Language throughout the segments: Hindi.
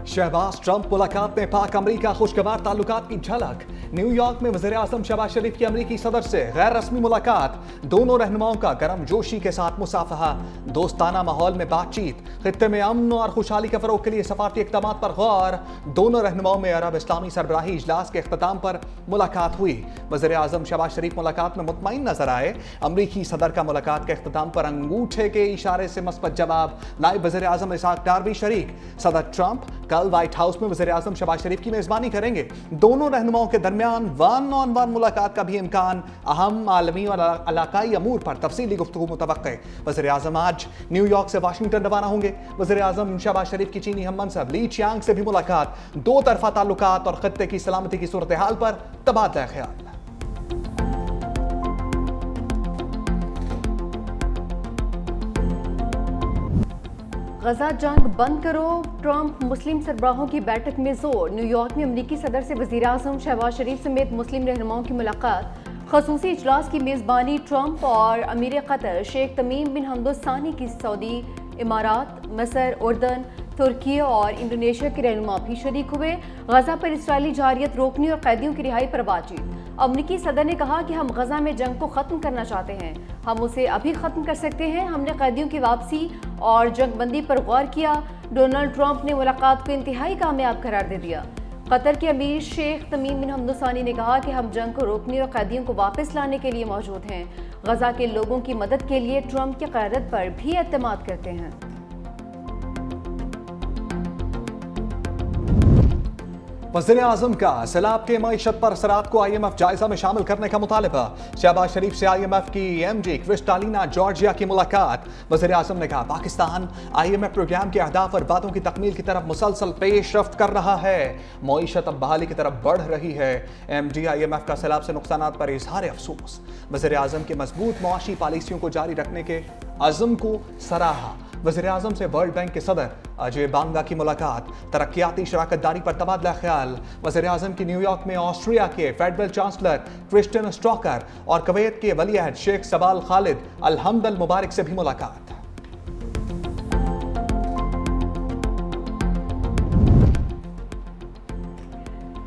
शहबाज ट्रंप मुलाकात में पाक अमरीका खुशगवार ताल्लुकात की झलक। न्यूयॉर्क में वज़ीर आज़म शहबाज शरीफ की अमरीकी सदर से गैर रस्मी मुलाकात। दोनों रहनुमाओं का गर्मजोशी के साथ मुसाफहा। दोस्ताना माहौल में बातचीत। खित्ते में अमन और खुशहाली के फरोग के लिए सफारती इक़दामात पर गौर। दोनों रहनुमाओं में अरब इस्लामी सरबराही इजलास के अख्ताम पर मुलाकात हुई। वज़ीर आज़म शहबाज शरीफ मुलाकात में मुतमईन नजर आए। अमरीकी सदर का मुलाकात के अख्ताम पर अंगूठे के इशारे से मस्बत जवाब। नायब वज़ीर आज़म इसहाक डार भी शरीक। सदर ट्रंप कल व्हाइट हाउस में वज़ीर आज़म शहबाज शरीफ की मेजबानी करेंगे। दोनों रहनुमाओं के दरमियान वन ऑन वन मुलाकात का भी इम्कान। अहम आलमी और इलाकाई अमूर पर तफसीली गुफ्तगू मुतवक्के। वज़ीर आज़म आज न्यूयॉर्क से वाशिंगटन रवाना होंगे। वज़ीर आज़म शहबाज शरीफ की चीनी हम मनसब ली चियांग से भी मुलाकात। दो तरफा ताल्लुकात और खत्ते की सलामती की सूरत हाल पर तबादला ख्याल। गजा जंग बंद करो, ट्रंप मुस्लिम सरबराहों की बैठक में जोर। न्यूयॉर्क में अमरीकी सदर से वज़ीर आज़म शहबाज शरीफ समेत मुस्लिम रहनुमाओं की मुलाकात। खसूसी इजलास की मेज़बानी ट्रंप और अमीर कतर शेख तमीम बिन हमद अल सानी की सऊदी, इमारात, मिस्र, उर्दन, तुर्की और इंडोनेशिया के रहनुमा भी शरीक हुए। गजा पर इसराइली जारियत रोकने और कैदियों की रिहाई पर बातचीत। अमरीकी सदर ने कहा कि हम गजा में जंग को ख़त्म करना चाहते हैं, हम उसे अभी ख़त्म कर सकते हैं। हमने कैदियों की वापसी और जंगबंदी पर गौर किया। डोनाल्ड ट्रंप ने मुलाकात को इंतहाई कामयाब करार दे दिया। कतर के अमीर शेख तमीम बिन हमद अल सानी ने कहा कि हम जंग को रोकने और कैदियों को वापस लाने के लिए मौजूद हैं। गजा के लोगों की मदद के लिए ट्रंप की क़यादत पर भी एतमाद करते हैं। वज़ीर आज़म का सैलाब के मईशत पर असरात को IMF जायजा में शामिल करने का मुतालबा। शहबाज शरीफ से IMF की MD क्रिस्टालिना जॉर्जिया की मुलाकात। वज़ीर आज़म ने कहा पाकिस्तान IMF प्रोग्राम के अहदाफ और बातों की तकमील की तरफ मुसलसल पेशरफ्त कर रहा है। मईशत अब बहाली की तरफ बढ़ रही है। MD IMF का सैलाब से नुकसानात पर इजहार अफसोस। वज़ीर आज़म के मजबूत मुआशी पॉलिसियों को जारी रखने के अज़म को सराहा। वज़ीर आज़म से वर्ल्ड बैंक के सदर अजय बांगा की मुलाकात। तरक्याती शराकत दारी पर तबादला ख्याल। वज़ीर आज़म की न्यूयॉर्क में ऑस्ट्रिया के फेडरल चांसलर क्रिस्टियन स्ट्रोकर और कुवैत के वलीअहद शेख सबाल खालिद अल हमद अल मुबारक से भी मुलाकात।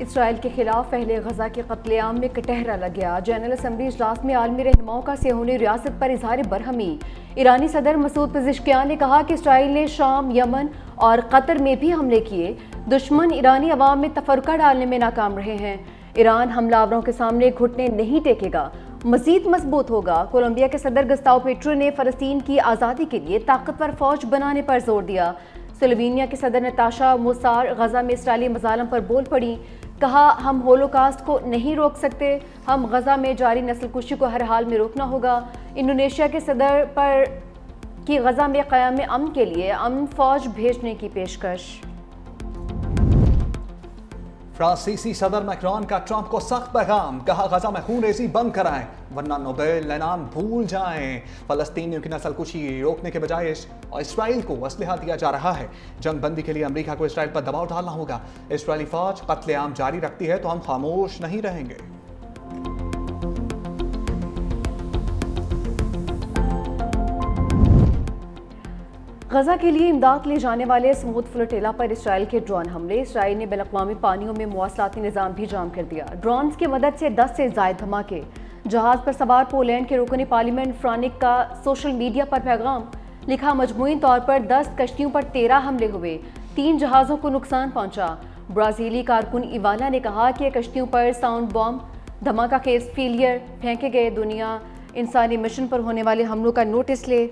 इसराइल के खिलाफ पहले गजा के कत्लेआम में कटहरा लग गया। जनरल असम्बली इजलास में आलमी रहनुमाओं का सेहूनी रियासत पर इजहार बरहमी। ईरानी सदर मसूद पेज़ेश्कियान ने कहा कि इसराइल ने शाम, यमन और कतर में भी हमले किए। दुश्मन ईरानी अवाम में तफरका डालने में नाकाम रहे हैं। ईरान हमलावरों के सामने घुटने नहीं टेकेगा, मजीद मजबूत होगा। कोलंबिया के सदर गस्ताओ पेट्रो ने फ़लस्तीन की आज़ादी के लिए ताकतवर फौज बनाने पर जोर दिया। स्लोवेनिया के सदर नताशा मोसार गजा में इसराइली मज़ालम पर बोल पड़ी। कहा हम होलोकास्ट को नहीं रोक सकते, हम गजा में जारी नस्लकुशी को हर हाल में रोकना होगा। इंडोनेशिया के सदर पर की गजा में क़याम अमन के लिए अमन फौज भेजने की पेशकश। फ्रांसीसी सदर मैक्रोन का ट्रंप को सख्त पैगाम। कहा गजा में खून रेजी बंद कराएं वरना नोबेल इनाम भूल जाएं। फलस्तीनियों की नस्लकुशी रोकने के बजाय इसराइल को असलहा दिया जा रहा है। जंग बंदी के लिए अमेरिका को इसराइल पर दबाव डालना होगा। इसराइली फौज कत्लेआम जारी रखती है तो हम खामोश नहीं रहेंगे। गजा के लिए इमदाद ले जाने वाले समूद फ्लोटेला पर इसराइल के ड्रोन हमले। इसराइल ने बैनुल-अक़वामी पानियों में मवासलाती निज़ाम भी जाम कर दिया। ड्रोन्स की मदद से 10 से ज़ायद धमाके। जहाज़ पर सवार पोलैंड के रुकन पार्लियामेंट फ्रानिक का सोशल मीडिया पर पैगाम लिखा। मजमूई तौर पर 10 कश्तियों पर 13 हमले हुए, 3 जहाज़ों को नुकसान पहुंचा। ब्राज़ीली कारकुन इवाला ने कहा कि कश्तियों पर साउंड बॉम्ब धमाका केस फेलियर फेंके गए। दुनिया इंसानी मिशन पर होने वाले हमलों का नोटिस ले।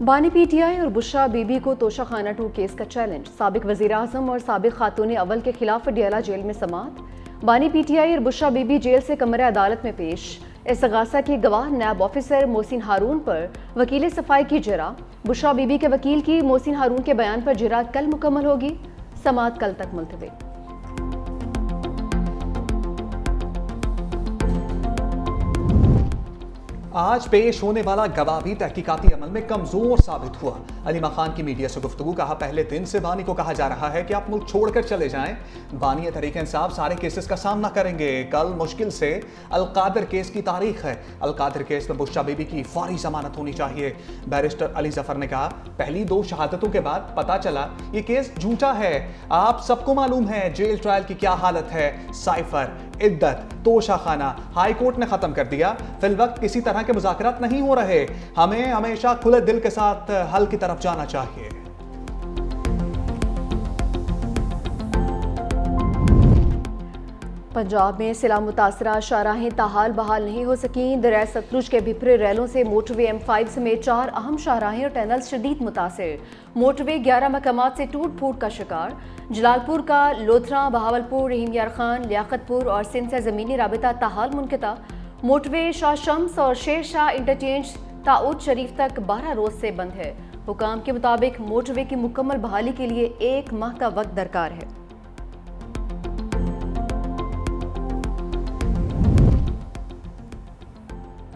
बानी PTI और बुशरा बीबी को तोशाखाना 2 केस का चैलेंज। साबिक वज़ीर आज़म और साबिक खातून अव्वल के खिलाफ डियाला जेल में समाअत। बानी PTI और बुशरा बीबी जेल से कमरे अदालत में पेश। इस्तग़ासा की गवाह नायब ऑफिसर मोहसिन हारून पर वकील सफाई की जरा। बुशरा बीबी के वकील की मोहसिन हारून के बयान पर जरा कल मुकम्मल होगी। समाअत कल तक मुलतवी। आज पेश होने वाला गवाह भी तहकीकाती अमल में कमजोर साबित हुआ। अली मां खान की मीडिया से गुफ्तगू। कहा, पहले दिन से बानी को कहा जा रहा है कि आप मुल्क छोड़कर चले जाएं। बानी तहरीक इंसाफ सारे केसेस का सामना करेंगे। कल मुश्किल से अलकादर केस की तारीख है। अलकादर केस में बुशरा बीबी की फौरी जमानत होनी चाहिए। बैरिस्टर अली जफर ने कहा, पहली 2 शहादतों के बाद पता चला ये केस झूठा है। आप सबको मालूम है जेल ट्रायल की क्या हालत है। साइफर, इद्दत, तोशा खाना हाई कोर्ट ने खत्म कर दिया। फिलवक्त किसी तरह के मुज़ाकरात नहीं हो रहे। हमें हमेशा खुले दिल के साथ हल की तरफ जाना चाहिए। पंजाब में सिला मुतासरा शाहराहें ताहाल बहाल नहीं हो सकीं। दरिया सतलुज के भिपरे रैलों से मोटरवे M5 समेत 4 अहम शाहराहें और टनल शदीद मुतासिर। मोटरवे 11 मकामात से टूट फूट का शिकार। जलालपुर का लोथरा, बहावलपुर, रहीम यार खान, लियाकतपुर और सिंध से ज़मीनी राबिता ताहाल मुनक़ता। मोटरवे शाह शम्स और शेर शाह इंटरचेंज ताउद शरीफ तक 12 रोज से बंद है। हुकाम के मुताबिक मोटरवे की मुकम्मल बहाली के लिए 1 माह का वक्त दरकार है।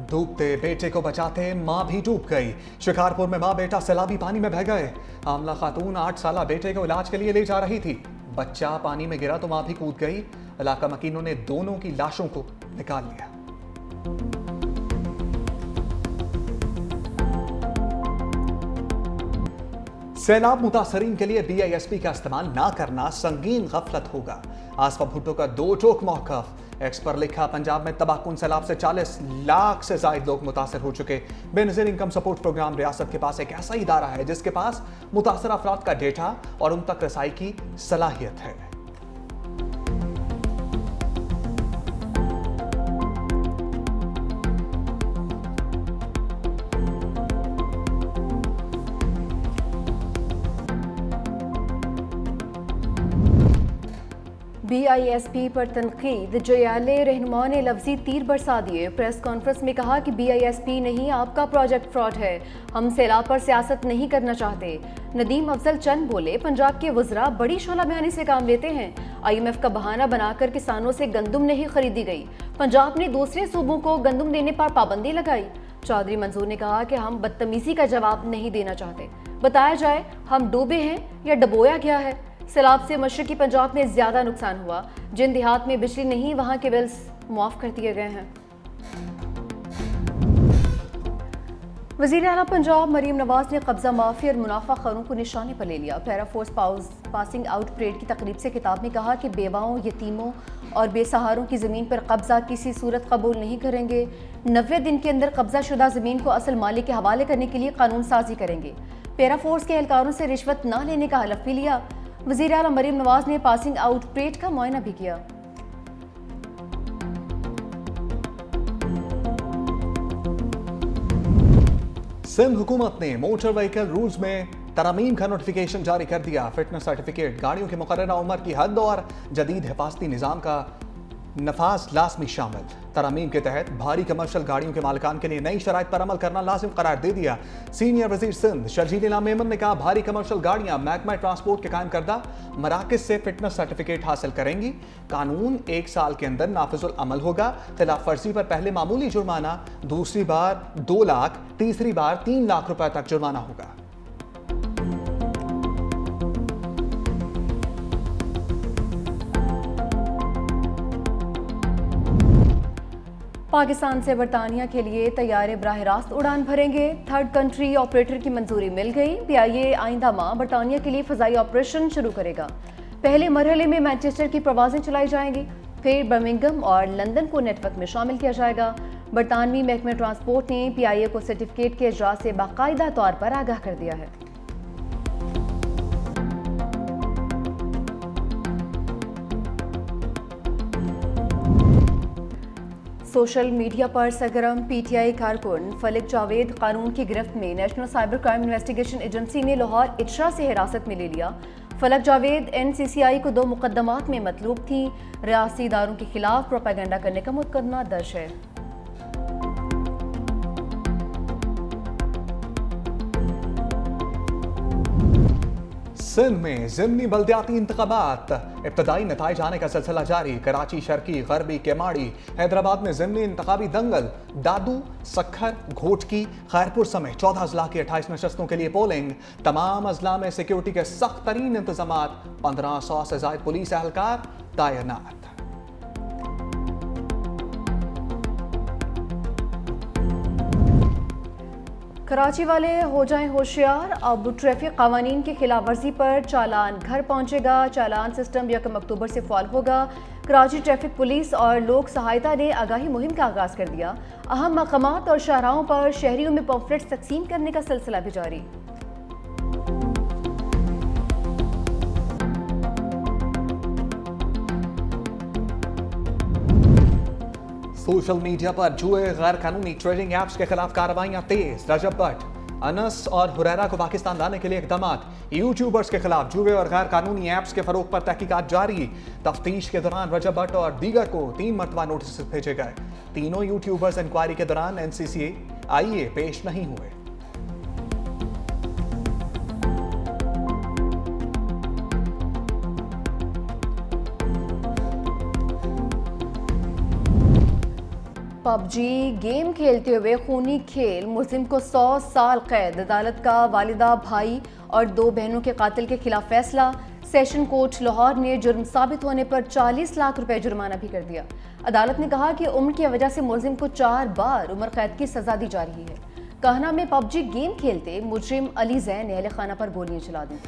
डूबते बेटे को बचाते मां भी डूब गई। शिकारपुर में मां बेटा सैलाबी पानी में बह गए। आमला खातून 8 साला बेटे को इलाज के लिए ले जा रही थी। बच्चा पानी में गिरा तो मां भी कूद गई। इलाका मकीनों ने दोनों की लाशों को निकाल लिया। सैलाब मुतासरीन के लिए BISP का इस्तेमाल ना करना संगीन गफलत होगा। आसफा भुट्टो का 2 टोक मौक़िफ़। एक्स पर लिखा, पंजाब में तबाहकुन सैलाब से 40 लाख से जायद लोग मुतासर हो चुके। बेनज़ीर इनकम सपोर्ट प्रोग्राम रियासत के पास एक ऐसा इदारा है जिसके पास मुतासर अफराद का डेटा और उन तक रसाई की सलाहियत है। BISP पर तनकीद। जयाले रहनुमा ने लफ्जी तीर बरसा दिए। प्रेस कॉन्फ्रेंस में कहा कि BISP नहीं, आपका प्रोजेक्ट फ्रॉड है। हम सैलाब पर सियासत नहीं करना चाहते। नदीम अफजल चंद बोले, पंजाब के वज़रा बड़ी शोला बयानी से काम लेते हैं। IMF का बहाना बनाकर किसानों से गंदुम नहीं खरीदी गई। पंजाब ने दूसरे सूबों को गंदुम देने पर पाबंदी लगाई। चौधरी मंजूर ने कहा कि हम बदतमीजी का जवाब नहीं देना चाहते। बताया जाए हम डूबे हैं या डबोया गया है। सैलाब से मशरकी पंजाब में ज्यादा नुकसान हुआ। जिन देहात में बिजली नहीं वहां के बिल्स मुआफ कर दिए गए हैं। वज़ीर आला पंजाब मरीम नवाज ने कब्जा माफी और मुनाफा खोरों को निशाने पर ले लिया। Para force passing out parade की तकरीब से खिताब में कहा कि बेवाओं, यतीमों और बेसहारों की ज़मीन पर कब्जा किसी सूरत कबूल नहीं करेंगे। 90 दिन के अंदर कब्जा शुदा ज़मीन को असल मालिक के हवाले करने के लिए कानून साजी करेंगे। पैरा फोर्स के एहलकारों से रिश्वत न लेने का हलफ भी लिया। वज़ीर आला मरीम नवाज ने पासिंग आउट परेड का मुआयना भी किया। सिंध हुकूमत ने मोटर व्हीकल रूल्स में तरमीम का नोटिफिकेशन जारी कर दिया। फिटनेस सर्टिफिकेट, गाड़ियों की मुकर्ररा उम्र की हद और जदीद हिफाजती निज़ाम का नफाज लाजमी शामिल। तरमीम के तहत भारी कमर्शल गाड़ियों के मालिकान के लिए नई शराइत पर अमल करना लाजिम करार दे दिया। सीनियर वजीर सिंध शर्जील इनाम मेमन ने कहा, भारी कमर्शल गाड़ियां महकमा ट्रांसपोर्ट के कायम करदा मराकज से फिटनेस सर्टिफिकेट हासिल करेंगी। कानून 1 साल के अंदर नाफिजुल अमल होगा। खिलाफ वर्जी पर पहले मामूली जुर्माना, दूसरी बार 2 लाख, तीसरी बार 3 लाख रुपए तक जुर्माना होगा। पाकिस्तान से बरतानिया के लिए तैयारे बराह रास्त उड़ान भरेंगे। 3rd कंट्री ऑपरेटर की मंजूरी मिल गई। PIA आइंदा माह बरतानिया के लिए फ़ज़ाई ऑपरेशन शुरू करेगा। पहले मरहले में मैनचेस्टर की प्रवासें चलाई जाएंगी, फिर बर्मिंघम और लंदन को नेटवर्क में शामिल किया जाएगा। बरतानवी महकमे ट्रांसपोर्ट ने PIA को सर्टिफिकेट के इजरा से बाकायदा तौर पर आगाह कर दिया है। सोशल मीडिया पर सरगर्म PTI कारकुन फलिक जावेद कानून की गिरफ्त में national cyber crime investigation agency ने लाहौर इटरा से हिरासत में ले लिया। फलक जावेद NCCI को 2 मुकदमात में मतलूब थी। रियासी इदारों के खिलाफ प्रोपेगेंडा करने का मुकदमा दर्ज है। सिंध में ज़िमनी बल्दियाती इंतखाबात, इब्तदाई नताइज आने का सिलसिला जारी। कराची, शर्की, गरबी, केमाड़ी, हैदराबाद में ज़िमनी इंतखाबी दंगल। दादू, सखर, घोटकी, खैरपुर समेत 14 अजला की 28 नशस्तों के लिए पोलिंग। तमाम अजला में सिक्योरिटी के सख्त तरीन इंतजाम। 1500 से ज्यादा पुलिस एहलकार तैनात। कराची वाले हो जाएं होशियार, अब ट्रैफिक कानून की खिलाफ वर्जी पर चालान घर पहुंचेगा। चालान सिस्टम 1 अक्टूबर से फॉल होगा। कराची ट्रैफिक पुलिस और लोक सहायता ने आगाही मुहिम का आगाज कर दिया। अहम मकामात और शाहराहों पर शहरियों में पम्फलेट्स तकसीम करने का सिलसिला भी जारी। सोशल मीडिया पर जुए, गैर कानूनी ट्रेडिंग ऐप्स के खिलाफ कार्रवाइयां तेज। रजब भट्ट, अनस और हुरैरा को पाकिस्तान लाने के लिए इकदाम। यूट्यूबर्स के खिलाफ जुए और गैर कानूनी ऐप्स के फरोग पर तहकीकात जारी। तफ्तीश के दौरान रजब भट्ट और दीगर को 3 मरतबा नोटिस भेजे गए। तीनों यूट्यूबर्स इंक्वायरी के दौरान NCCIA पेश नहीं हुए। पबजी गेम खेलते हुए खूनी खेल, मुल्जिम को 100 साल कैद। अदालत का वालिदा, भाई और 2 बहनों के कातिल के खिलाफ फैसला। सेशन कोर्ट लाहौर ने जुर्म साबित होने पर 40 लाख रुपए जुर्माना भी कर दिया। अदालत ने कहा कि उम्र की वजह से मुल्जिम को 4 बार उम्र कैद की सजा दी जा रही है। कहना में पबजी गेम खेलते मुजरिम अली जैन ने अहल खाना पर गोलियां चला दी।